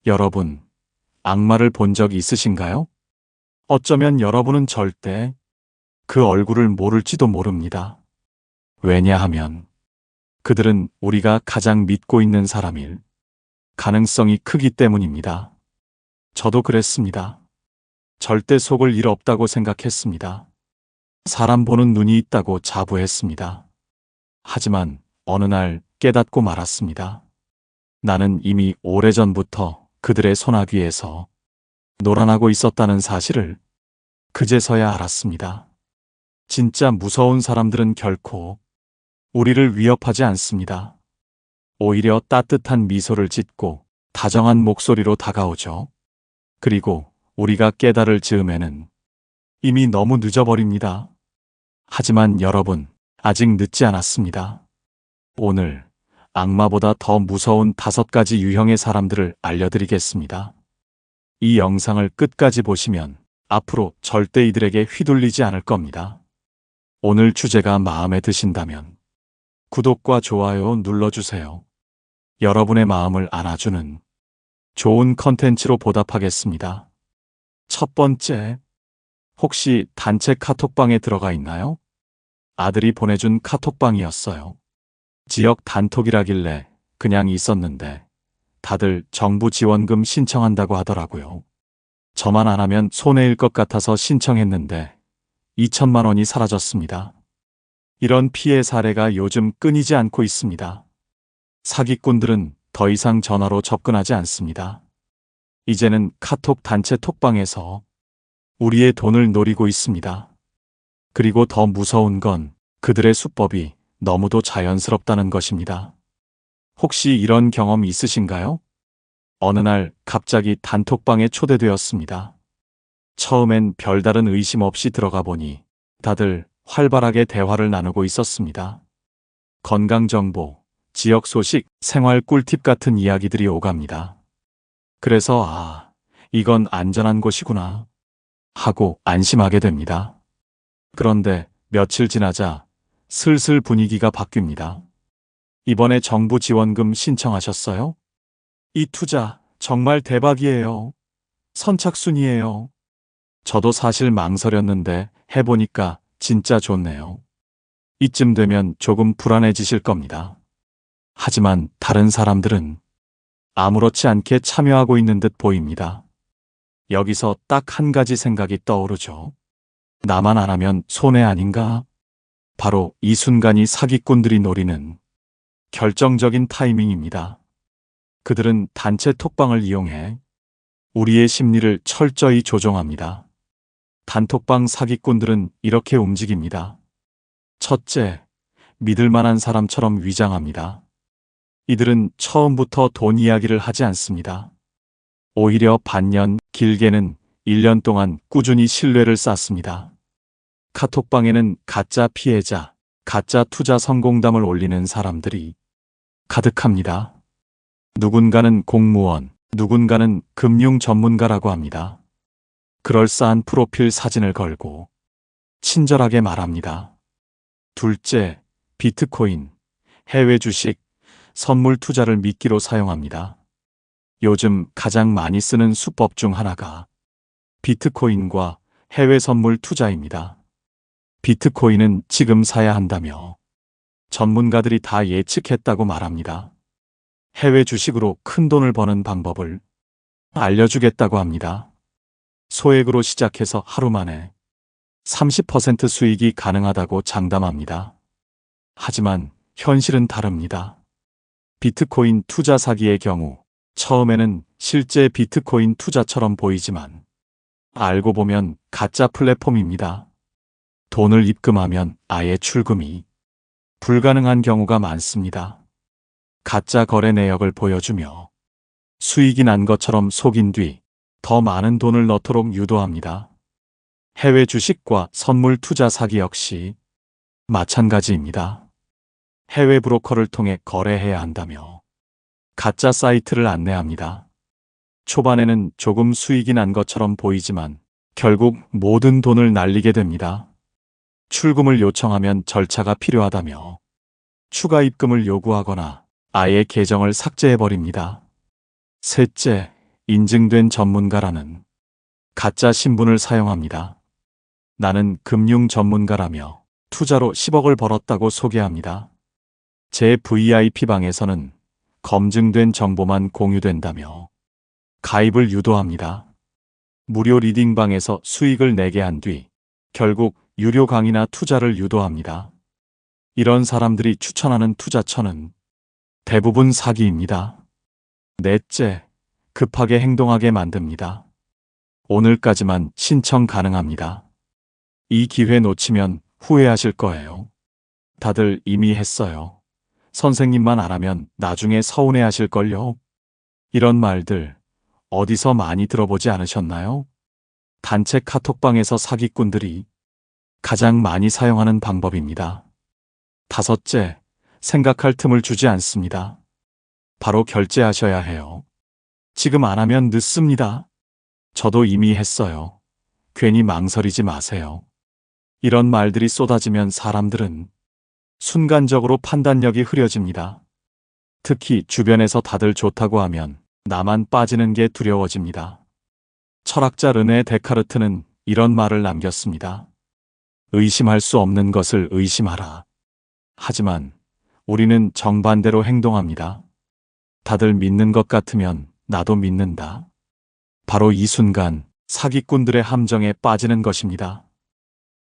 여러분, 악마를 본 적 있으신가요? 어쩌면 여러분은 절대 그 얼굴을 모를지도 모릅니다. 왜냐하면 그들은 우리가 가장 믿고 있는 사람일 가능성이 크기 때문입니다. 저도 그랬습니다. 절대 속을 일 없다고 생각했습니다. 사람 보는 눈이 있다고 자부했습니다. 하지만 어느 날 깨닫고 말았습니다. 나는 이미 오래전부터 그들의 소나귀에서 놀아나고 있었다는 사실을 그제서야 알았습니다. 진짜 무서운 사람들은 결코 우리를 위협하지 않습니다. 오히려 따뜻한 미소를 짓고 다정한 목소리로 다가오죠. 그리고 우리가 깨달을 즈음에는 이미 너무 늦어버립니다. 하지만 여러분, 아직 늦지 않았습니다. 오늘 악마보다 더 무서운 5가지 유형의 사람들을 알려드리겠습니다. 이 영상을 끝까지 보시면 앞으로 절대 이들에게 휘둘리지 않을 겁니다. 오늘 주제가 마음에 드신다면 구독과 좋아요 눌러주세요. 여러분의 마음을 안아주는 좋은 컨텐츠로 보답하겠습니다. 첫 번째, 혹시 단체 카톡방에 들어가 있나요? 아들이 보내준 카톡방이었어요. 지역 단톡이라길래 그냥 있었는데 다들 정부 지원금 신청한다고 하더라고요. 저만 안 하면 손해일 것 같아서 신청했는데 2천만 원이 사라졌습니다. 이런 피해 사례가 요즘 끊이지 않고 있습니다. 사기꾼들은 더 이상 전화로 접근하지 않습니다. 이제는 카톡 단체 톡방에서 우리의 돈을 노리고 있습니다. 그리고 더 무서운 건 그들의 수법이 너무도 자연스럽다는 것입니다. 혹시 이런 경험 있으신가요? 어느 날 갑자기 단톡방에 초대되었습니다. 처음엔 별다른 의심 없이 들어가 보니 다들 활발하게 대화를 나누고 있었습니다. 건강정보, 지역 소식, 생활 꿀팁 같은 이야기들이 오갑니다. 그래서 이건 안전한 곳이구나 하고 안심하게 됩니다. 그런데 며칠 지나자 슬슬 분위기가 바뀝니다. 이번에 정부 지원금 신청하셨어요? 이 투자 정말 대박이에요. 선착순이에요. 저도 사실 망설였는데 해보니까 진짜 좋네요. 이쯤 되면 조금 불안해지실 겁니다. 하지만 다른 사람들은 아무렇지 않게 참여하고 있는 듯 보입니다. 여기서 딱 한 가지 생각이 떠오르죠. 나만 안 하면 손해 아닌가? 바로 이 순간이 사기꾼들이 노리는 결정적인 타이밍입니다. 그들은 단체 톡방을 이용해 우리의 심리를 철저히 조종합니다. 단톡방 사기꾼들은 이렇게 움직입니다. 첫째, 믿을 만한 사람처럼 위장합니다. 이들은 처음부터 돈 이야기를 하지 않습니다. 오히려 반년, 길게는 1년 동안 꾸준히 신뢰를 쌓습니다. 카톡방에는 가짜 피해자, 가짜 투자 성공담을 올리는 사람들이 가득합니다. 누군가는 공무원, 누군가는 금융 전문가라고 합니다. 그럴싸한 프로필 사진을 걸고 친절하게 말합니다. 둘째, 비트코인, 해외 주식, 선물 투자를 미끼로 사용합니다. 요즘 가장 많이 쓰는 수법 중 하나가 비트코인과 해외 선물 투자입니다. 비트코인은 지금 사야 한다며 전문가들이 다 예측했다고 말합니다. 해외 주식으로 큰 돈을 버는 방법을 알려주겠다고 합니다. 소액으로 시작해서 하루 만에 30% 수익이 가능하다고 장담합니다. 하지만 현실은 다릅니다. 비트코인 투자 사기의 경우 처음에는 실제 비트코인 투자처럼 보이지만 알고 보면 가짜 플랫폼입니다. 돈을 입금하면 아예 출금이 불가능한 경우가 많습니다. 가짜 거래 내역을 보여주며 수익이 난 것처럼 속인 뒤 더 많은 돈을 넣도록 유도합니다. 해외 주식과 선물 투자 사기 역시 마찬가지입니다. 해외 브로커를 통해 거래해야 한다며 가짜 사이트를 안내합니다. 초반에는 조금 수익이 난 것처럼 보이지만 결국 모든 돈을 날리게 됩니다. 출금을 요청하면 절차가 필요하다며 추가 입금을 요구하거나 아예 계정을 삭제해버립니다. 셋째, 인증된 전문가라는 가짜 신분을 사용합니다. 나는 금융 전문가라며 투자로 10억을 벌었다고 소개합니다. 제 VIP방에서는 검증된 정보만 공유된다며 가입을 유도합니다. 무료 리딩방에서 수익을 내게 한 뒤 결국 유료 강의나 투자를 유도합니다. 이런 사람들이 추천하는 투자처는 대부분 사기입니다. 넷째, 급하게 행동하게 만듭니다. 오늘까지만 신청 가능합니다. 이 기회 놓치면 후회하실 거예요. 다들 이미 했어요. 선생님만 안 하면 나중에 서운해하실걸요. 이런 말들 어디서 많이 들어보지 않으셨나요? 단체 카톡방에서 사기꾼들이 가장 많이 사용하는 방법입니다. 다섯째, 생각할 틈을 주지 않습니다. 바로 결제하셔야 해요. 지금 안 하면 늦습니다. 저도 이미 했어요. 괜히 망설이지 마세요. 이런 말들이 쏟아지면 사람들은 순간적으로 판단력이 흐려집니다. 특히 주변에서 다들 좋다고 하면 나만 빠지는 게 두려워집니다. 철학자 르네 데카르트는 이런 말을 남겼습니다. 의심할 수 없는 것을 의심하라. 하지만 우리는 정반대로 행동합니다. 다들 믿는 것 같으면 나도 믿는다. 바로 이 순간 사기꾼들의 함정에 빠지는 것입니다.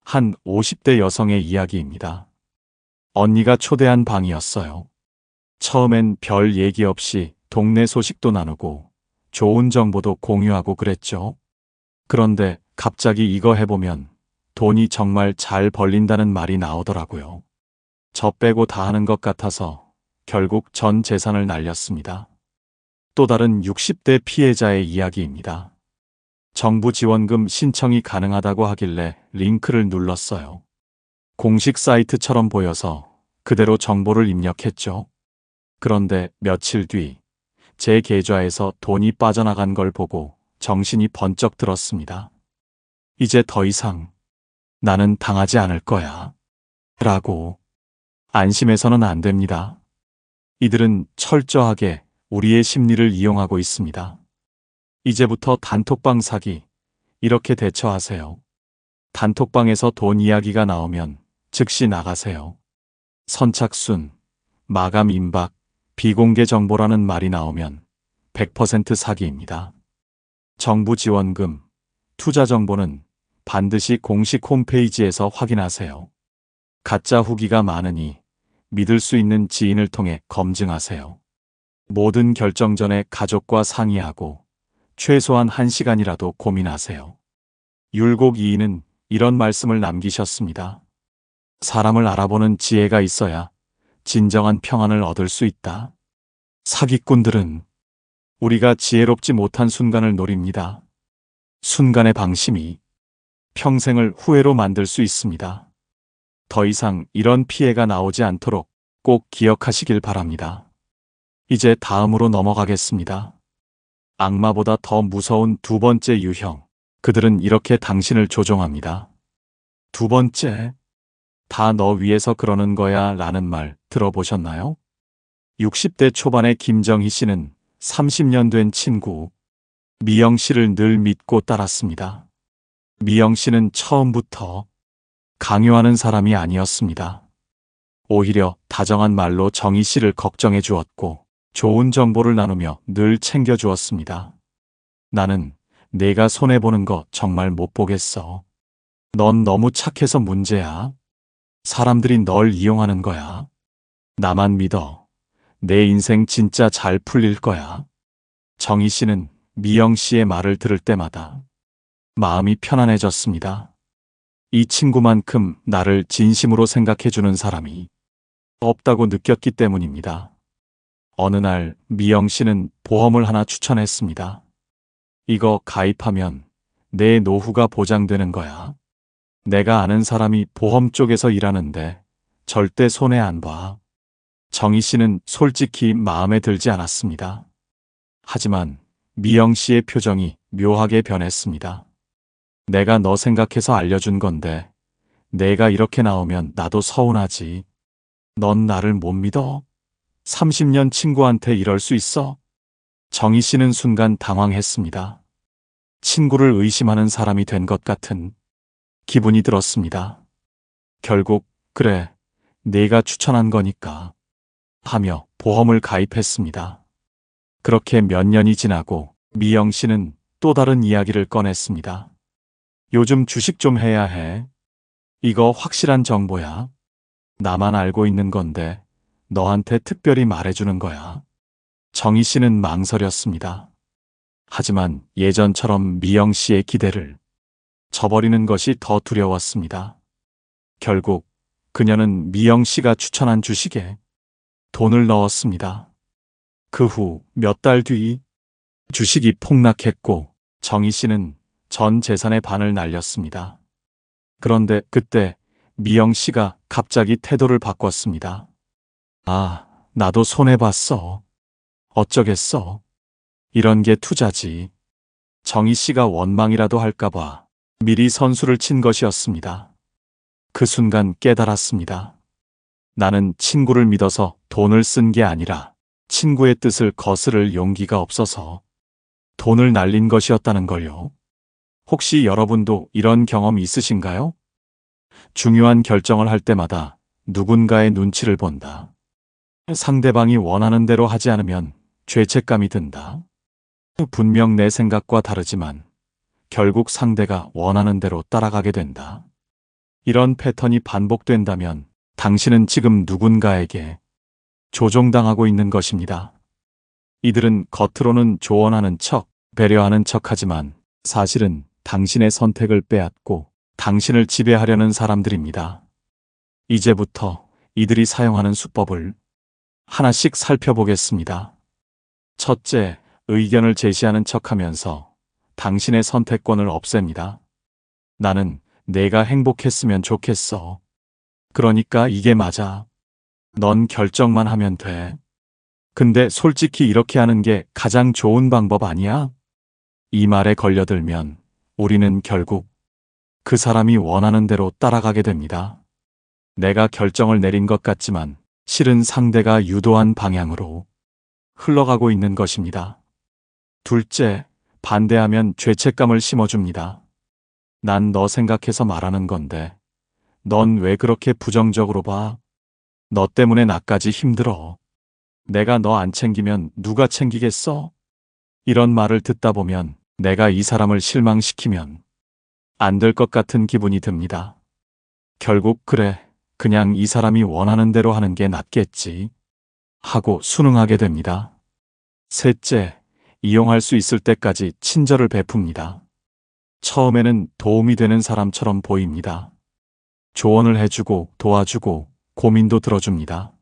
한 50대 여성의 이야기입니다. 언니가 초대한 방이었어요. 처음엔 별 얘기 없이 동네 소식도 나누고 좋은 정보도 공유하고 그랬죠. 그런데 갑자기 이거 해보면 돈이 정말 잘 벌린다는 말이 나오더라고요. 저 빼고 다 하는 것 같아서 결국 전 재산을 날렸습니다. 또 다른 60대 피해자의 이야기입니다. 정부 지원금 신청이 가능하다고 하길래 링크를 눌렀어요. 공식 사이트처럼 보여서 그대로 정보를 입력했죠. 그런데 며칠 뒤 제 계좌에서 돈이 빠져나간 걸 보고 정신이 번쩍 들었습니다. 이제 더 이상 나는 당하지 않을 거야. 라고. 안심해서는 안 됩니다. 이들은 철저하게 우리의 심리를 이용하고 있습니다. 이제부터 단톡방 사기, 이렇게 대처하세요. 단톡방에서 돈 이야기가 나오면 즉시 나가세요. 선착순, 마감 임박, 비공개 정보라는 말이 나오면 100% 사기입니다. 정부 지원금, 투자 정보는 반드시 공식 홈페이지에서 확인하세요. 가짜 후기가 많으니 믿을 수 있는 지인을 통해 검증하세요. 모든 결정 전에 가족과 상의하고 최소한 1시간이라도 고민하세요. 율곡 2인은 이런 말씀을 남기셨습니다. 사람을 알아보는 지혜가 있어야 진정한 평안을 얻을 수 있다. 사기꾼들은 우리가 지혜롭지 못한 순간을 노립니다. 순간의 방심이 평생을 후회로 만들 수 있습니다. 더 이상 이런 피해가 나오지 않도록 꼭 기억하시길 바랍니다. 이제 다음으로 넘어가겠습니다. 악마보다 더 무서운 두 번째 유형. 그들은 이렇게 당신을 조종합니다. 두 번째, 다 너 위해서 그러는 거야 라는 말 들어보셨나요? 60대 초반의 김정희 씨는 30년 된 친구 미영 씨를 늘 믿고 따랐습니다. 미영 씨는 처음부터 강요하는 사람이 아니었습니다. 오히려 다정한 말로 정희 씨를 걱정해 주었고 좋은 정보를 나누며 늘 챙겨 주었습니다. 나는 내가 손해보는 거 정말 못 보겠어. 넌 너무 착해서 문제야. 사람들이 널 이용하는 거야. 나만 믿어. 내 인생 진짜 잘 풀릴 거야. 정희 씨는 미영 씨의 말을 들을 때마다 마음이 편안해졌습니다. 이 친구만큼 나를 진심으로 생각해주는 사람이 없다고 느꼈기 때문입니다. 어느 날 미영 씨는 보험을 하나 추천했습니다. 이거 가입하면 내 노후가 보장되는 거야. 내가 아는 사람이 보험 쪽에서 일하는데 절대 손해 안 봐. 정희 씨는 솔직히 마음에 들지 않았습니다. 하지만 미영 씨의 표정이 묘하게 변했습니다. 내가 너 생각해서 알려준 건데 내가 이렇게 나오면 나도 서운하지. 넌 나를 못 믿어? 30년 친구한테 이럴 수 있어? 정희 씨는 순간 당황했습니다. 친구를 의심하는 사람이 된 것 같은 기분이 들었습니다. 결국 그래, 내가 추천한 거니까 하며 보험을 가입했습니다. 그렇게 몇 년이 지나고 미영 씨는 또 다른 이야기를 꺼냈습니다. 요즘 주식 좀 해야 해. 이거 확실한 정보야. 나만 알고 있는 건데 너한테 특별히 말해주는 거야. 정희 씨는 망설였습니다. 하지만 예전처럼 미영 씨의 기대를 저버리는 것이 더 두려웠습니다. 결국 그녀는 미영 씨가 추천한 주식에 돈을 넣었습니다. 그 후 몇 달 뒤 주식이 폭락했고 정희 씨는 전 재산의 반을 날렸습니다. 그런데 그때 미영 씨가 갑자기 태도를 바꿨습니다. 아, 나도 손해봤어. 어쩌겠어. 이런 게 투자지. 정희 씨가 원망이라도 할까봐 미리 선수를 친 것이었습니다. 그 순간 깨달았습니다. 나는 친구를 믿어서 돈을 쓴 게 아니라 친구의 뜻을 거스를 용기가 없어서 돈을 날린 것이었다는 걸요. 혹시 여러분도 이런 경험 있으신가요? 중요한 결정을 할 때마다 누군가의 눈치를 본다. 상대방이 원하는 대로 하지 않으면 죄책감이 든다. 분명 내 생각과 다르지만 결국 상대가 원하는 대로 따라가게 된다. 이런 패턴이 반복된다면 당신은 지금 누군가에게 조종당하고 있는 것입니다. 이들은 겉으로는 조언하는 척, 배려하는 척 하지만 사실은 당신의 선택을 빼앗고 당신을 지배하려는 사람들입니다. 이제부터 이들이 사용하는 수법을 하나씩 살펴보겠습니다. 첫째, 의견을 제시하는 척하면서 당신의 선택권을 없앱니다. 나는 내가 행복했으면 좋겠어. 그러니까 이게 맞아. 넌 결정만 하면 돼. 근데 솔직히 이렇게 하는 게 가장 좋은 방법 아니야? 이 말에 걸려들면 우리는 결국 그 사람이 원하는 대로 따라가게 됩니다. 내가 결정을 내린 것 같지만 실은 상대가 유도한 방향으로 흘러가고 있는 것입니다. 둘째, 반대하면 죄책감을 심어줍니다. 난 너 생각해서 말하는 건데 넌 왜 그렇게 부정적으로 봐? 너 때문에 나까지 힘들어. 내가 너 안 챙기면 누가 챙기겠어? 이런 말을 듣다 보면 내가 이 사람을 실망시키면 안 될 것 같은 기분이 듭니다. 결국 그래, 그냥 이 사람이 원하는 대로 하는 게 낫겠지 하고 순응하게 됩니다. 셋째, 이용할 수 있을 때까지 친절을 베풉니다. 처음에는 도움이 되는 사람처럼 보입니다. 조언을 해주고 도와주고 고민도 들어줍니다.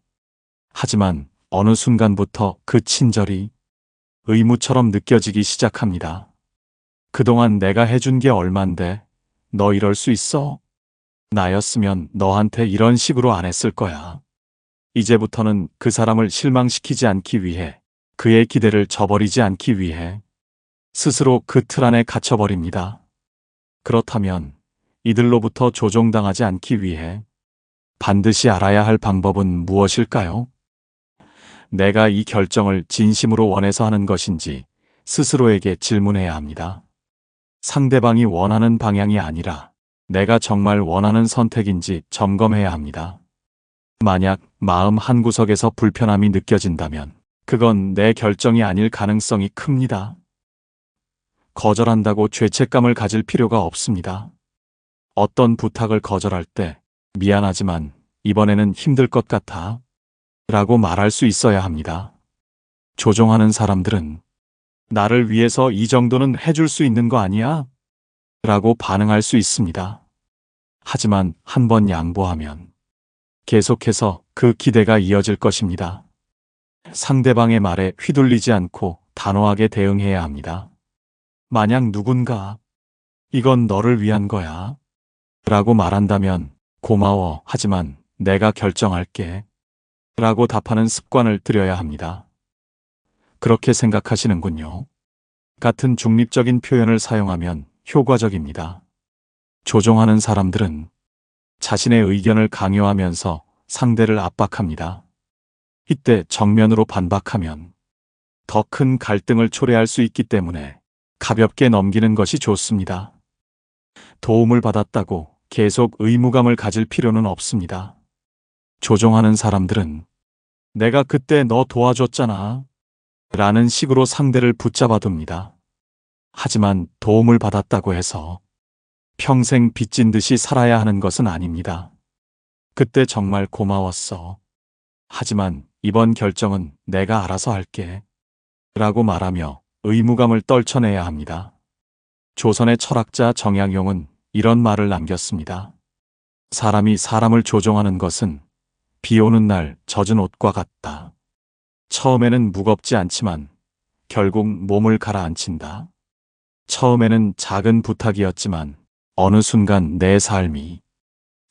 하지만 어느 순간부터 그 친절이 의무처럼 느껴지기 시작합니다. 그동안 내가 해준 게 얼만데 너 이럴 수 있어? 나였으면 너한테 이런 식으로 안 했을 거야. 이제부터는 그 사람을 실망시키지 않기 위해, 그의 기대를 저버리지 않기 위해 스스로 그 틀 안에 갇혀버립니다. 그렇다면 이들로부터 조종당하지 않기 위해 반드시 알아야 할 방법은 무엇일까요? 내가 이 결정을 진심으로 원해서 하는 것인지 스스로에게 질문해야 합니다. 상대방이 원하는 방향이 아니라 내가 정말 원하는 선택인지 점검해야 합니다. 만약 마음 한구석에서 불편함이 느껴진다면 그건 내 결정이 아닐 가능성이 큽니다. 거절한다고 죄책감을 가질 필요가 없습니다. 어떤 부탁을 거절할 때 미안하지만 이번에는 힘들 것 같아 라고 말할 수 있어야 합니다. 조종하는 사람들은 나를 위해서 이 정도는 해줄 수 있는 거 아니야? 라고 반응할 수 있습니다. 하지만 한 번 양보하면 계속해서 그 기대가 이어질 것입니다. 상대방의 말에 휘둘리지 않고 단호하게 대응해야 합니다. 만약 누군가 이건 너를 위한 거야 라고 말한다면 고마워, 하지만 내가 결정할게 라고 답하는 습관을 들여야 합니다. 그렇게 생각하시는군요. 같은 중립적인 표현을 사용하면 효과적입니다. 조종하는 사람들은 자신의 의견을 강요하면서 상대를 압박합니다. 이때 정면으로 반박하면 더 큰 갈등을 초래할 수 있기 때문에 가볍게 넘기는 것이 좋습니다. 도움을 받았다고 계속 의무감을 가질 필요는 없습니다. 조종하는 사람들은 내가 그때 너 도와줬잖아 라는 식으로 상대를 붙잡아둡니다. 하지만 도움을 받았다고 해서 평생 빚진 듯이 살아야 하는 것은 아닙니다. 그때 정말 고마웠어. 하지만 이번 결정은 내가 알아서 할게. 라고 말하며 의무감을 떨쳐내야 합니다. 조선의 철학자 정약용은 이런 말을 남겼습니다. 사람이 사람을 조종하는 것은 비 오는 날 젖은 옷과 같다. 처음에는 무겁지 않지만 결국 몸을 가라앉힌다. 처음에는 작은 부탁이었지만 어느 순간 내 삶이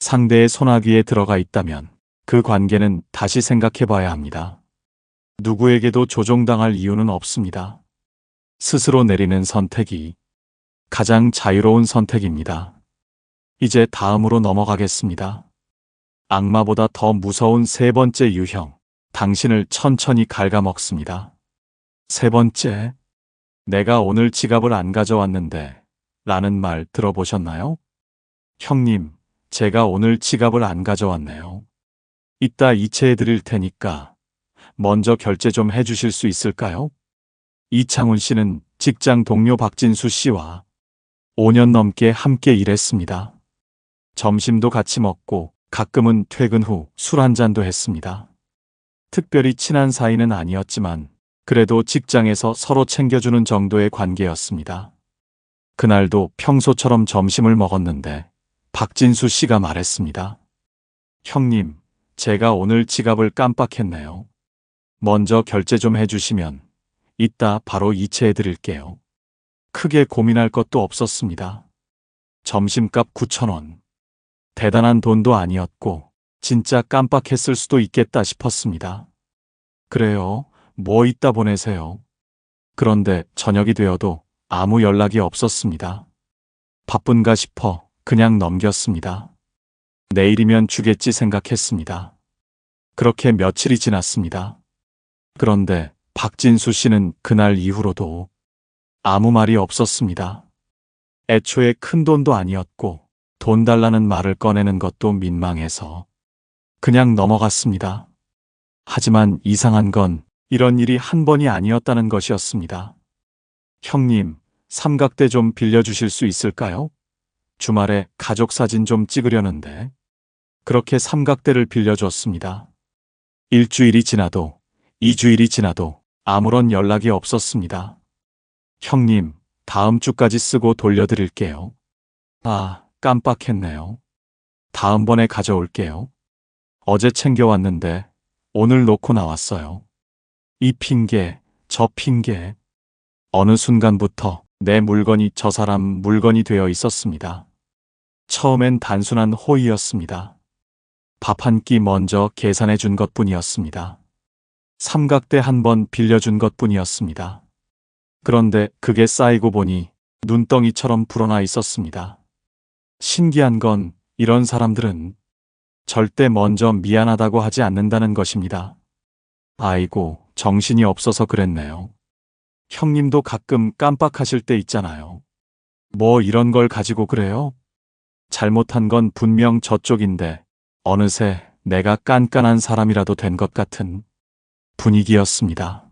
상대의 손아귀에 들어가 있다면 그 관계는 다시 생각해 봐야 합니다. 누구에게도 조종당할 이유는 없습니다. 스스로 내리는 선택이 가장 자유로운 선택입니다. 이제 다음으로 넘어가겠습니다. 악마보다 더 무서운 세 번째 유형, 당신을 천천히 갉아먹습니다. 세 번째, 내가 오늘 지갑을 안 가져왔는데 라는 말 들어보셨나요? 형님, 제가 오늘 지갑을 안 가져왔네요. 이따 이체해 드릴 테니까 먼저 결제 좀 해주실 수 있을까요? 이창훈 씨는 직장 동료 박진수 씨와 5년 넘게 함께 일했습니다. 점심도 같이 먹고 가끔은 퇴근 후 술 한 잔도 했습니다. 특별히 친한 사이는 아니었지만 그래도 직장에서 서로 챙겨주는 정도의 관계였습니다. 그날도 평소처럼 점심을 먹었는데 박진수 씨가 말했습니다. 형님, 제가 오늘 지갑을 깜빡했네요. 먼저 결제 좀 해주시면 이따 바로 이체해 드릴게요. 크게 고민할 것도 없었습니다. 점심값 9,000원. 대단한 돈도 아니었고 진짜 깜빡했을 수도 있겠다 싶었습니다. 그래요, 뭐 이따 보내세요. 그런데 저녁이 되어도 아무 연락이 없었습니다. 바쁜가 싶어 그냥 넘겼습니다. 내일이면 주겠지 생각했습니다. 그렇게 며칠이 지났습니다. 그런데 박진수 씨는 그날 이후로도 아무 말이 없었습니다. 애초에 큰 돈도 아니었고 돈 달라는 말을 꺼내는 것도 민망해서 그냥 넘어갔습니다. 하지만 이상한 건 이런 일이 한 번이 아니었다는 것이었습니다. 형님, 삼각대 좀 빌려주실 수 있을까요? 주말에 가족 사진 좀 찍으려는데. 그렇게 삼각대를 빌려줬습니다. 일주일이 지나도 2주일이 지나도 아무런 연락이 없었습니다. 형님, 다음 주까지 쓰고 돌려드릴게요. 아, 깜빡했네요. 다음번에 가져올게요. 어제 챙겨왔는데 오늘 놓고 나왔어요. 이 핑계, 저 핑계. 어느 순간부터 내 물건이 저 사람 물건이 되어 있었습니다. 처음엔 단순한 호의였습니다. 밥 한 끼 먼저 계산해 준 것뿐이었습니다. 삼각대 한 번 빌려준 것뿐이었습니다. 그런데 그게 쌓이고 보니 눈덩이처럼 불어나 있었습니다. 신기한 건 이런 사람들은 절대 먼저 미안하다고 하지 않는다는 것입니다. 아이고, 정신이 없어서 그랬네요. 형님도 가끔 깜빡하실 때 있잖아요. 뭐 이런 걸 가지고 그래요? 잘못한 건 분명 저쪽인데 어느새 내가 깐깐한 사람이라도 된 것 같은 분위기였습니다.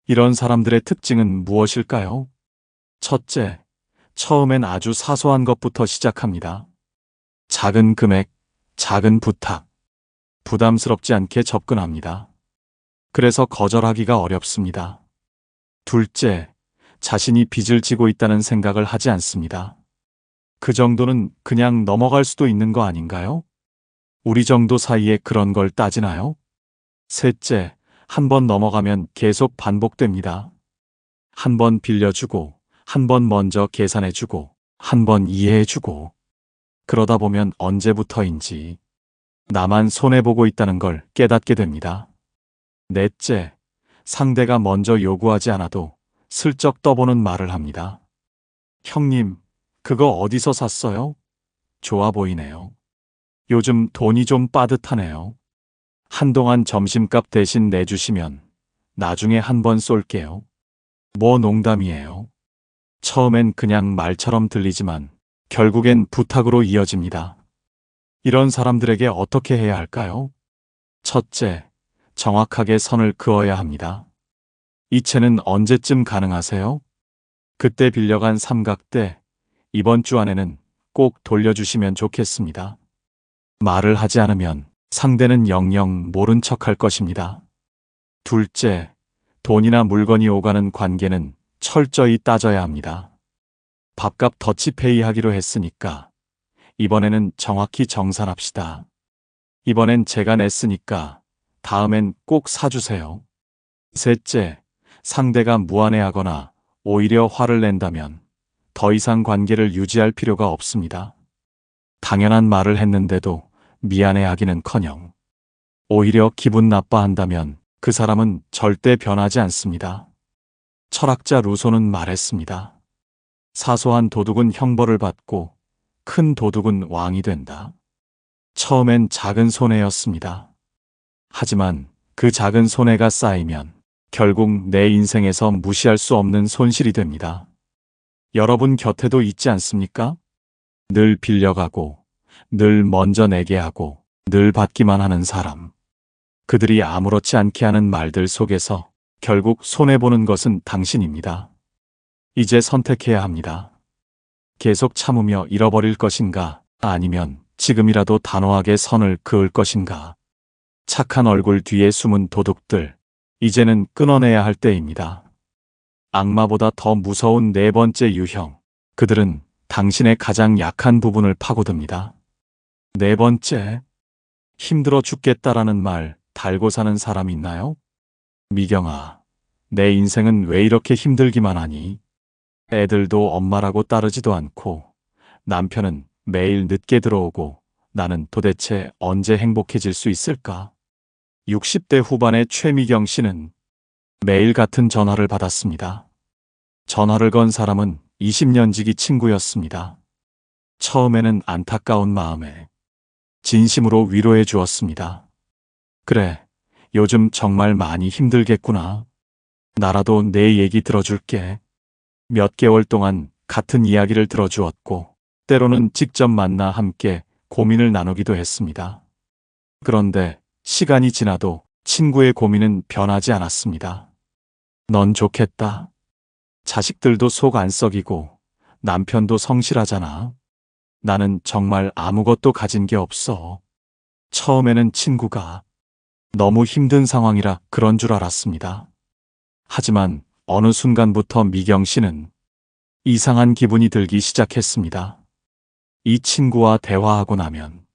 이런 사람들의 특징은 무엇일까요? 첫째, 처음엔 아주 사소한 것부터 시작합니다. 작은 금액, 작은 부탁, 부담스럽지 않게 접근합니다. 그래서 거절하기가 어렵습니다. 둘째, 자신이 빚을 지고 있다는 생각을 하지 않습니다. 그 정도는 그냥 넘어갈 수도 있는 거 아닌가요? 우리 정도 사이에 그런 걸 따지나요? 셋째, 한 번 넘어가면 계속 반복됩니다. 한 번 빌려주고, 한 번 먼저 계산해주고, 한 번 이해해주고. 그러다 보면 언제부터인지 나만 손해보고 있다는 걸 깨닫게 됩니다. 넷째, 상대가 먼저 요구하지 않아도 슬쩍 떠보는 말을 합니다. 형님, 그거 어디서 샀어요? 좋아 보이네요. 요즘 돈이 좀 빠듯하네요. 한동안 점심값 대신 내주시면 나중에 한번 쏠게요. 뭐 농담이에요. 처음엔 그냥 말처럼 들리지만 결국엔 부탁으로 이어집니다. 이런 사람들에게 어떻게 해야 할까요? 첫째, 정확하게 선을 그어야 합니다. 이체는 언제쯤 가능하세요? 그때 빌려간 삼각대, 이번 주 안에는 꼭 돌려주시면 좋겠습니다. 말을 하지 않으면 상대는 영영 모른 척할 것입니다. 둘째, 돈이나 물건이 오가는 관계는 철저히 따져야 합니다. 밥값 더치페이 하기로 했으니까 이번에는 정확히 정산합시다. 이번엔 제가 냈으니까 다음엔 꼭 사주세요. 셋째, 상대가 무안해하거나 오히려 화를 낸다면 더 이상 관계를 유지할 필요가 없습니다. 당연한 말을 했는데도 미안해하기는커녕 오히려 기분 나빠한다면 그 사람은 절대 변하지 않습니다. 철학자 루소는 말했습니다. 사소한 도둑은 형벌을 받고 큰 도둑은 왕이 된다. 처음엔 작은 손해였습니다. 하지만 그 작은 손해가 쌓이면 결국 내 인생에서 무시할 수 없는 손실이 됩니다. 여러분 곁에도 있지 않습니까? 늘 빌려가고, 늘 먼저 내게 하고, 늘 받기만 하는 사람. 그들이 아무렇지 않게 하는 말들 속에서 결국 손해보는 것은 당신입니다. 이제 선택해야 합니다. 계속 참으며 잃어버릴 것인가, 아니면 지금이라도 단호하게 선을 그을 것인가. 착한 얼굴 뒤에 숨은 도둑들, 이제는 끊어내야 할 때입니다. 악마보다 더 무서운 네 번째 유형, 그들은 당신의 가장 약한 부분을 파고듭니다. 네 번째, 힘들어 죽겠다라는 말 달고 사는 사람 있나요? 미경아, 내 인생은 왜 이렇게 힘들기만 하니? 애들도 엄마라고 따르지도 않고, 남편은 매일 늦게 들어오고, 나는 도대체 언제 행복해질 수 있을까? 60대 후반의 최미경 씨는 매일 같은 전화를 받았습니다. 전화를 건 사람은 20년 지기 친구였습니다. 처음에는 안타까운 마음에 진심으로 위로해 주었습니다. 그래, 요즘 정말 많이 힘들겠구나. 나라도 내 얘기 들어줄게. 몇 개월 동안 같은 이야기를 들어주었고, 때로는 직접 만나 함께 고민을 나누기도 했습니다. 그런데 시간이 지나도 친구의 고민은 변하지 않았습니다. 넌 좋겠다. 자식들도 속 안 썩이고 남편도 성실하잖아. 나는 정말 아무것도 가진 게 없어. 처음에는 친구가 너무 힘든 상황이라 그런 줄 알았습니다. 하지만 어느 순간부터 미경 씨는 이상한 기분이 들기 시작했습니다. 이 친구와 대화하고 나면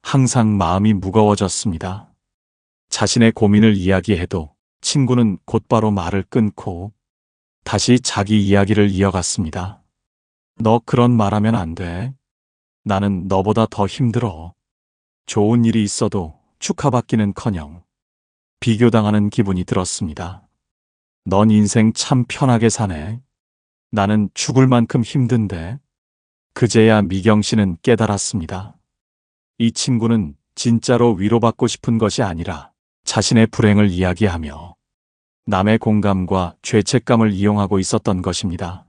항상 마음이 무거워졌습니다. 자신의 고민을 이야기해도 친구는 곧바로 말을 끊고 다시 자기 이야기를 이어갔습니다. 너 그런 말하면 안 돼. 나는 너보다 더 힘들어. 좋은 일이 있어도 축하받기는커녕 비교당하는 기분이 들었습니다. 넌 인생 참 편하게 사네. 나는 죽을 만큼 힘든데. 그제야 미경 씨는 깨달았습니다. 이 친구는 진짜로 위로받고 싶은 것이 아니라 자신의 불행을 이야기하며 남의 공감과 죄책감을 이용하고 있었던 것입니다.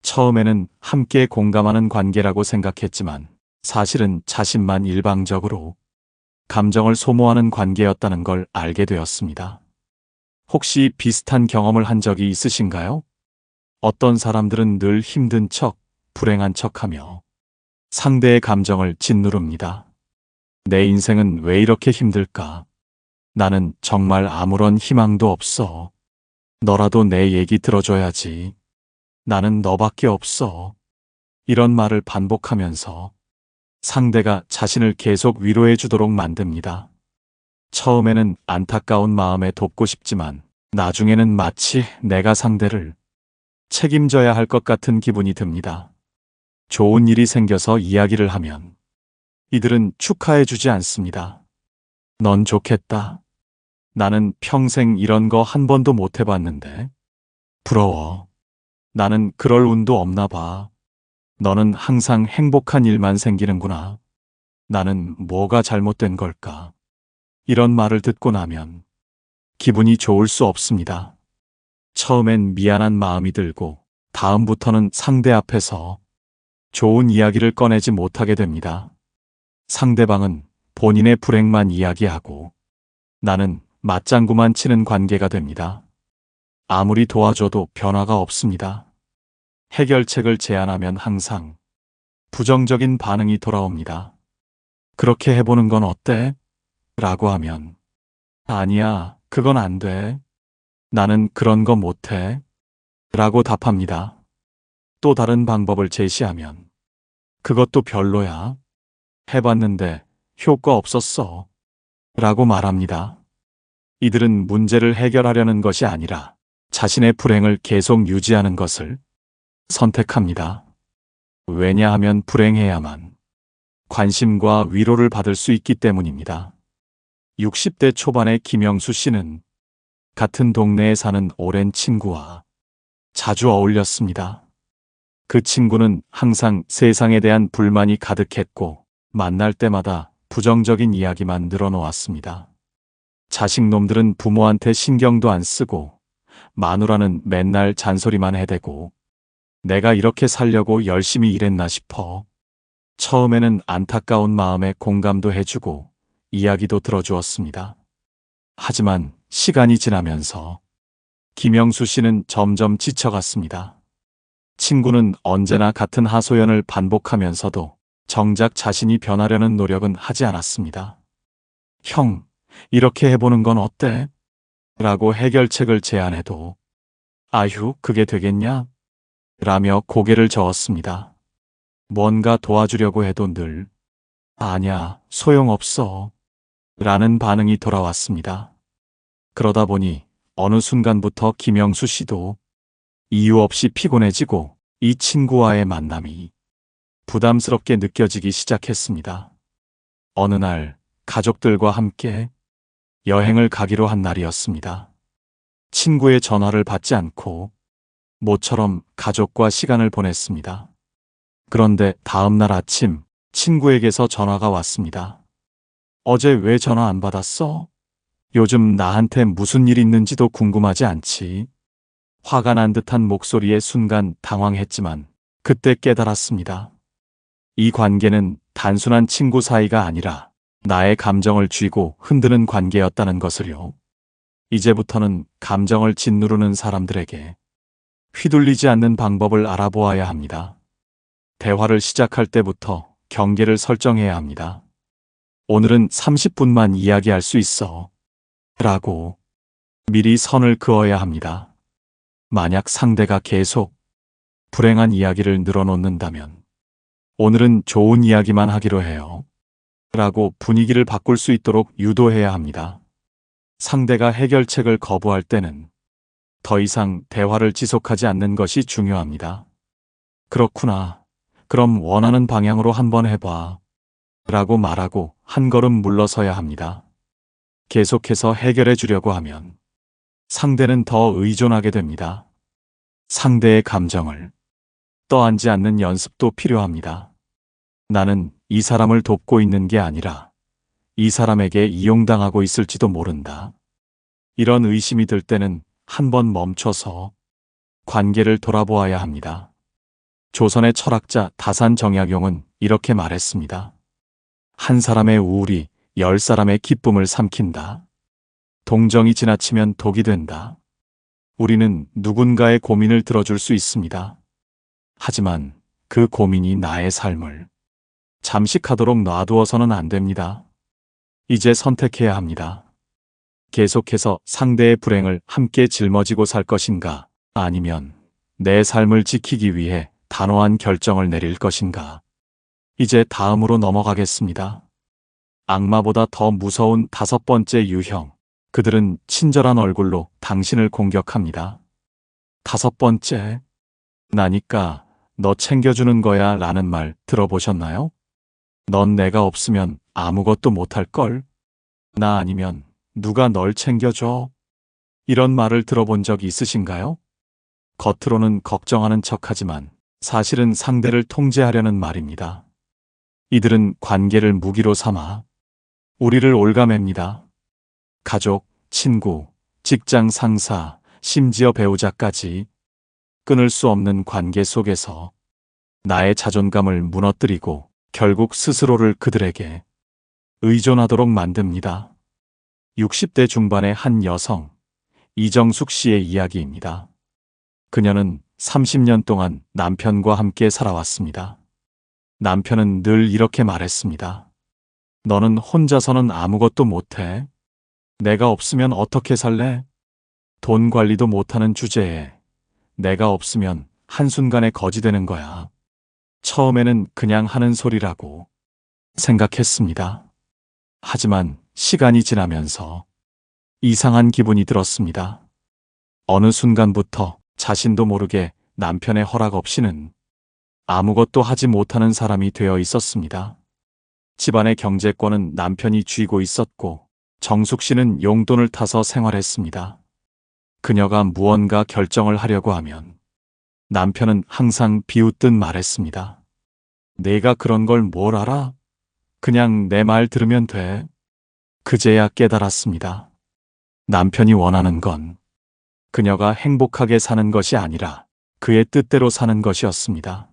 처음에는 함께 공감하는 관계라고 생각했지만 사실은 자신만 일방적으로 감정을 소모하는 관계였다는 걸 알게 되었습니다. 혹시 비슷한 경험을 한 적이 있으신가요? 어떤 사람들은 늘 힘든 척, 불행한 척하며 상대의 감정을 짓누릅니다. 내 인생은 왜 이렇게 힘들까? 나는 정말 아무런 희망도 없어. 너라도 내 얘기 들어줘야지. 나는 너밖에 없어. 이런 말을 반복하면서 상대가 자신을 계속 위로해 주도록 만듭니다. 처음에는 안타까운 마음에 돕고 싶지만 나중에는 마치 내가 상대를 책임져야 할 것 같은 기분이 듭니다. 좋은 일이 생겨서 이야기를 하면 이들은 축하해 주지 않습니다. 넌 좋겠다. 나는 평생 이런 거 한 번도 못 해봤는데. 부러워. 나는 그럴 운도 없나 봐. 너는 항상 행복한 일만 생기는구나. 나는 뭐가 잘못된 걸까? 이런 말을 듣고 나면 기분이 좋을 수 없습니다. 처음엔 미안한 마음이 들고 다음부터는 상대 앞에서 좋은 이야기를 꺼내지 못하게 됩니다. 상대방은 본인의 불행만 이야기하고 나는 맞장구만 치는 관계가 됩니다. 아무리 도와줘도 변화가 없습니다. 해결책을 제안하면 항상 부정적인 반응이 돌아옵니다. 그렇게 해보는 건 어때? 라고 하면 아니야, 그건 안 돼. 나는 그런 거 못해. 라고 답합니다. 또 다른 방법을 제시하면 그것도 별로야. 해봤는데 효과 없었어. 라고 말합니다. 이들은 문제를 해결하려는 것이 아니라 자신의 불행을 계속 유지하는 것을 선택합니다. 왜냐하면 불행해야만 관심과 위로를 받을 수 있기 때문입니다. 60대 초반의 김영수 씨는 같은 동네에 사는 오랜 친구와 자주 어울렸습니다. 그 친구는 항상 세상에 대한 불만이 가득했고 만날 때마다 부정적인 이야기만 늘어놓았습니다. 자식놈들은 부모한테 신경도 안 쓰고 마누라는 맨날 잔소리만 해대고 내가 이렇게 살려고 열심히 일했나 싶어. 처음에는 안타까운 마음에 공감도 해주고 이야기도 들어주었습니다. 하지만 시간이 지나면서 김영수 씨는 점점 지쳐갔습니다. 친구는 언제나 같은 하소연을 반복하면서도 정작 자신이 변하려는 노력은 하지 않았습니다. 형, 이렇게 해보는 건 어때? 라고 해결책을 제안해도 아휴, 그게 되겠냐? 라며 고개를 저었습니다. 뭔가 도와주려고 해도 늘 아냐, 소용없어. 라는 반응이 돌아왔습니다. 그러다 보니 어느 순간부터 김영수 씨도 이유 없이 피곤해지고 이 친구와의 만남이 부담스럽게 느껴지기 시작했습니다. 어느 날 가족들과 함께 여행을 가기로 한 날이었습니다. 친구의 전화를 받지 않고 모처럼 가족과 시간을 보냈습니다. 그런데 다음 날 아침 친구에게서 전화가 왔습니다. 어제 왜 전화 안 받았어? 요즘 나한테 무슨 일 있는지도 궁금하지 않지? 화가 난 듯한 목소리에 순간 당황했지만 그때 깨달았습니다. 이 관계는 단순한 친구 사이가 아니라 나의 감정을 쥐고 흔드는 관계였다는 것을요. 이제부터는 감정을 짓누르는 사람들에게 휘둘리지 않는 방법을 알아보아야 합니다. 대화를 시작할 때부터 경계를 설정해야 합니다. 오늘은 30분만 이야기할 수 있어. 라고 미리 선을 그어야 합니다. 만약 상대가 계속 불행한 이야기를 늘어놓는다면 오늘은 좋은 이야기만 하기로 해요. 라고 분위기를 바꿀 수 있도록 유도해야 합니다. 상대가 해결책을 거부할 때는 더 이상 대화를 지속하지 않는 것이 중요합니다. 그렇구나. 그럼 원하는 방향으로 한번 해봐. 라고 말하고 한 걸음 물러서야 합니다. 계속해서 해결해 주려고 하면 상대는 더 의존하게 됩니다. 상대의 감정을 떠안지 않는 연습도 필요합니다. 나는 이 사람을 돕고 있는 게 아니라 이 사람에게 이용당하고 있을지도 모른다. 이런 의심이 들 때는 한번 멈춰서 관계를 돌아보아야 합니다. 조선의 철학자 다산정약용은 이렇게 말했습니다. 한 사람의 우울이 10사람의 기쁨을 삼킨다. 동정이 지나치면 독이 된다. 우리는 누군가의 고민을 들어줄 수 있습니다. 하지만 그 고민이 나의 삶을 잠식하도록 놔두어서는 안 됩니다. 이제 선택해야 합니다. 계속해서 상대의 불행을 함께 짊어지고 살 것인가, 아니면 내 삶을 지키기 위해 단호한 결정을 내릴 것인가. 이제 다음으로 넘어가겠습니다. 악마보다 더 무서운 5번째 유형. 그들은 친절한 얼굴로 당신을 공격합니다. 5번째, 나니까 너 챙겨주는 거야 라는 말 들어보셨나요? 넌 내가 없으면 아무것도 못할걸? 나 아니면 누가 널 챙겨줘? 이런 말을 들어본 적 있으신가요? 겉으로는 걱정하는 척하지만 사실은 상대를 통제하려는 말입니다. 이들은 관계를 무기로 삼아 우리를 올가맵니다. 가족, 친구, 직장 상사, 심지어 배우자까지 끊을 수 없는 관계 속에서 나의 자존감을 무너뜨리고 결국 스스로를 그들에게 의존하도록 만듭니다. 60대 중반의 한 여성, 이정숙 씨의 이야기입니다. 그녀는 30년 동안 남편과 함께 살아왔습니다. 남편은 늘 이렇게 말했습니다. 너는 혼자서는 아무것도 못해. 내가 없으면 어떻게 살래? 돈 관리도 못하는 주제에 내가 없으면 한순간에 거지 되는 거야. 처음에는 그냥 하는 소리라고 생각했습니다. 하지만 시간이 지나면서 이상한 기분이 들었습니다. 어느 순간부터 자신도 모르게 남편의 허락 없이는 아무것도 하지 못하는 사람이 되어 있었습니다. 집안의 경제권은 남편이 쥐고 있었고 정숙 씨는 용돈을 타서 생활했습니다. 그녀가 무언가 결정을 하려고 하면 남편은 항상 비웃듯 말했습니다. 내가 그런 걸 뭘 알아? 그냥 내 말 들으면 돼. 그제야 깨달았습니다. 남편이 원하는 건 그녀가 행복하게 사는 것이 아니라 그의 뜻대로 사는 것이었습니다.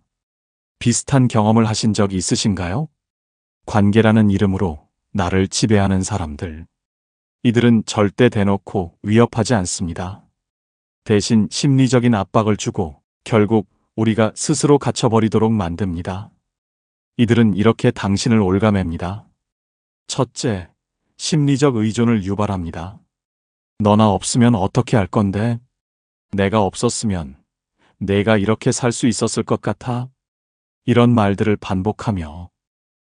비슷한 경험을 하신 적 있으신가요? 관계라는 이름으로 나를 지배하는 사람들. 이들은 절대 대놓고 위협하지 않습니다. 대신 심리적인 압박을 주고 결국 우리가 스스로 갇혀버리도록 만듭니다. 이들은 이렇게 당신을 올가맵니다. 첫째, 심리적 의존을 유발합니다. 너나 없으면 어떻게 할 건데? 내가 없었으면 내가 이렇게 살 수 있었을 것 같아? 이런 말들을 반복하며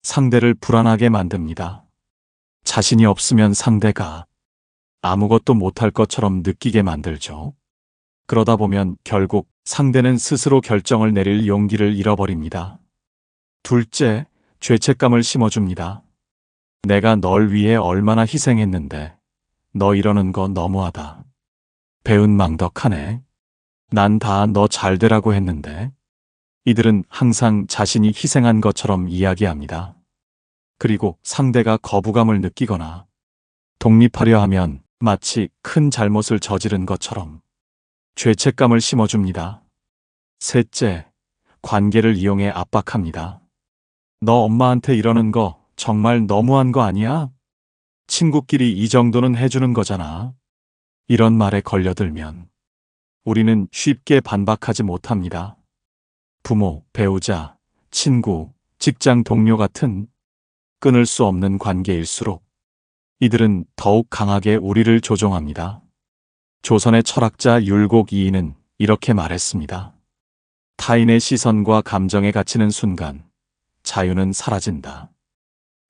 상대를 불안하게 만듭니다. 자신이 없으면 상대가 아무것도 못할 것처럼 느끼게 만들죠. 그러다 보면 결국 상대는 스스로 결정을 내릴 용기를 잃어버립니다. 둘째, 죄책감을 심어줍니다. 내가 널 위해 얼마나 희생했는데 너 이러는 거 너무하다. 배은망덕하네. 난 다 너 잘 되라고 했는데. 이들은 항상 자신이 희생한 것처럼 이야기합니다. 그리고 상대가 거부감을 느끼거나 독립하려 하면 마치 큰 잘못을 저지른 것처럼 죄책감을 심어줍니다. 셋째, 관계를 이용해 압박합니다. 너 엄마한테 이러는 거 정말 너무한 거 아니야? 친구끼리 이 정도는 해주는 거잖아. 이런 말에 걸려들면 우리는 쉽게 반박하지 못합니다. 부모, 배우자, 친구, 직장 동료 같은 끊을 수 없는 관계일수록 이들은 더욱 강하게 우리를 조종합니다. 조선의 철학자 율곡 이인은 이렇게 말했습니다. 타인의 시선과 감정에 갇히는 순간 자유는 사라진다.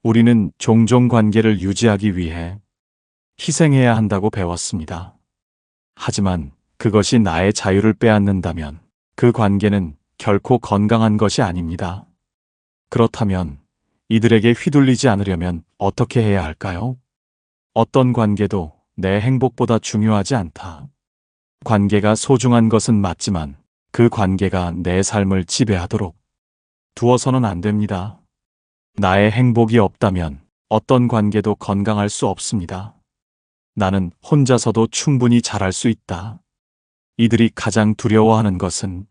우리는 종종 관계를 유지하기 위해 희생해야 한다고 배웠습니다. 하지만 그것이 나의 자유를 빼앗는다면 그 관계는 결코 건강한 것이 아닙니다. 그렇다면 이들에게 휘둘리지 않으려면 어떻게 해야 할까요? 어떤 관계도 내 행복보다 중요하지 않다. 관계가 소중한 것은 맞지만 그 관계가 내 삶을 지배하도록 두어서는 안 됩니다. 나의 행복이 없다면 어떤 관계도 건강할 수 없습니다. 나는 혼자서도 충분히 잘할 수 있다. 이들이 가장 두려워하는 것은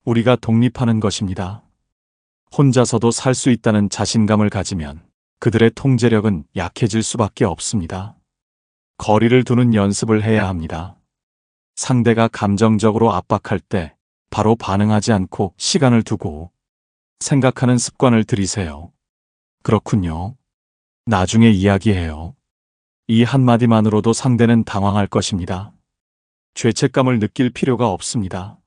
우리가 독립하는 것입니다. 혼자서도 살 수 있다는 자신감을 가지면 그들의 통제력은 약해질 수밖에 없습니다. 거리를 두는 연습을 해야 합니다. 상대가 감정적으로 압박할 때 바로 반응하지 않고 시간을 두고 생각하는 습관을 들이세요. 그렇군요. 나중에 이야기해요. 이 한마디만으로도 상대는 당황할 것입니다. 죄책감을 느낄 필요가 없습니다.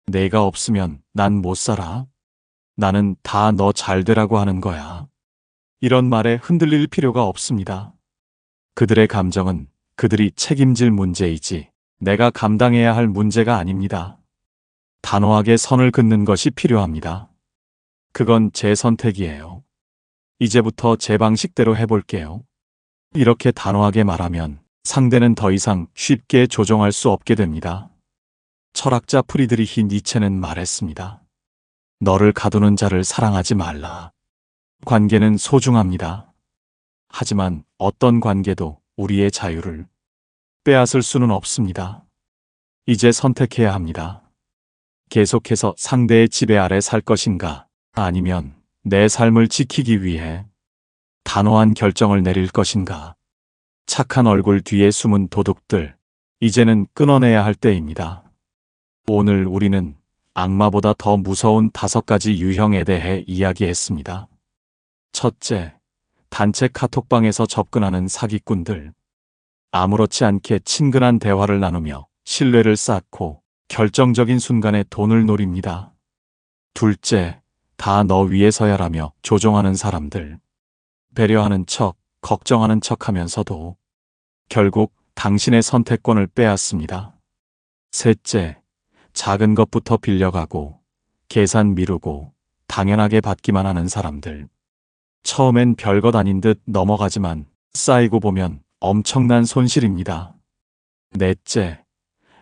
내가 없으면 난 못 살아. 나는 다 너 잘 되라고 하는 거야. 이런 말에 흔들릴 필요가 없습니다. 그들의 감정은 그들이 책임질 문제이지 내가 감당해야 할 문제가 아닙니다. 단호하게 선을 긋는 것이 필요합니다. 그건 제 선택이에요. 이제부터 제 방식대로 해볼게요. 이렇게 단호하게 말하면 상대는 더 이상 쉽게 조종할 수 없게 됩니다. 철학자 프리드리히 니체는 말했습니다. 너를 가두는 자를 사랑하지 말라. 관계는 소중합니다. 하지만 어떤 관계도 우리의 자유를 빼앗을 수는 없습니다. 이제 선택해야 합니다. 계속해서 상대의 지배 아래 살 것인가, 아니면 내 삶을 지키기 위해 단호한 결정을 내릴 것인가. 착한 얼굴 뒤에 숨은 도둑들, 이제는 끊어내야 할 때입니다. 오늘 우리는 악마보다 더 무서운 5가지 유형에 대해 이야기했습니다. 첫째, 단체 카톡방에서 접근하는 사기꾼들. 아무렇지 않게 친근한 대화를 나누며 신뢰를 쌓고 결정적인 순간에 돈을 노립니다. 둘째, 다 너 위해서야라며 조종하는 사람들. 배려하는 척, 걱정하는 척 하면서도 결국 당신의 선택권을 빼앗습니다. 셋째, 작은 것부터 빌려가고 계산 미루고 당연하게 받기만 하는 사람들. 처음엔 별것 아닌 듯 넘어가지만 쌓이고 보면 엄청난 손실입니다. 넷째,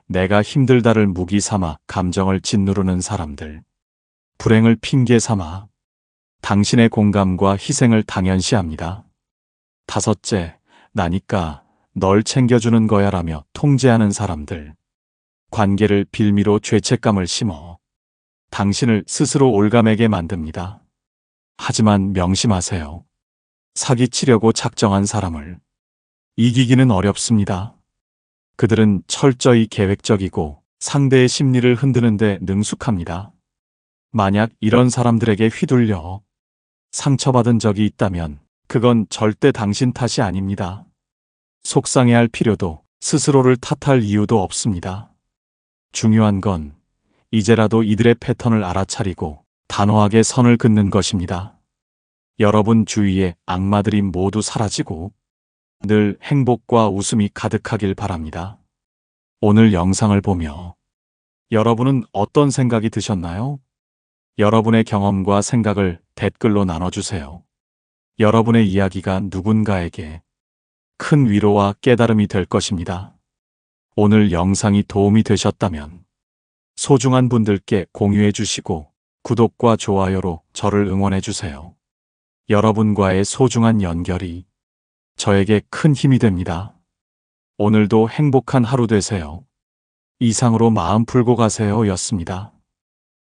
내가 힘들다를 무기 삼아 감정을 짓누르는 사람들. 불행을 핑계 삼아 당신의 공감과 희생을 당연시합니다. 다섯째, 나니까 널 챙겨주는 거야라며 통제하는 사람들. 관계를 빌미로 죄책감을 심어 당신을 스스로 올가매게 만듭니다. 하지만 명심하세요. 사기치려고 작정한 사람을 이기기는 어렵습니다. 그들은 철저히 계획적이고 상대의 심리를 흔드는데 능숙합니다. 만약 이런 사람들에게 휘둘려 상처받은 적이 있다면 그건 절대 당신 탓이 아닙니다. 속상해할 필요도 스스로를 탓할 이유도 없습니다. 중요한 건 이제라도 이들의 패턴을 알아차리고 단호하게 선을 긋는 것입니다. 여러분 주위의 악마들이 모두 사라지고 늘 행복과 웃음이 가득하길 바랍니다. 오늘 영상을 보며 여러분은 어떤 생각이 드셨나요? 여러분의 경험과 생각을 댓글로 나눠주세요. 여러분의 이야기가 누군가에게 큰 위로와 깨달음이 될 것입니다. 오늘 영상이 도움이 되셨다면 소중한 분들께 공유해 주시고 구독과 좋아요로 저를 응원해 주세요. 여러분과의 소중한 연결이 저에게 큰 힘이 됩니다. 오늘도 행복한 하루 되세요. 이상으로 마음 풀고 가세요 였습니다.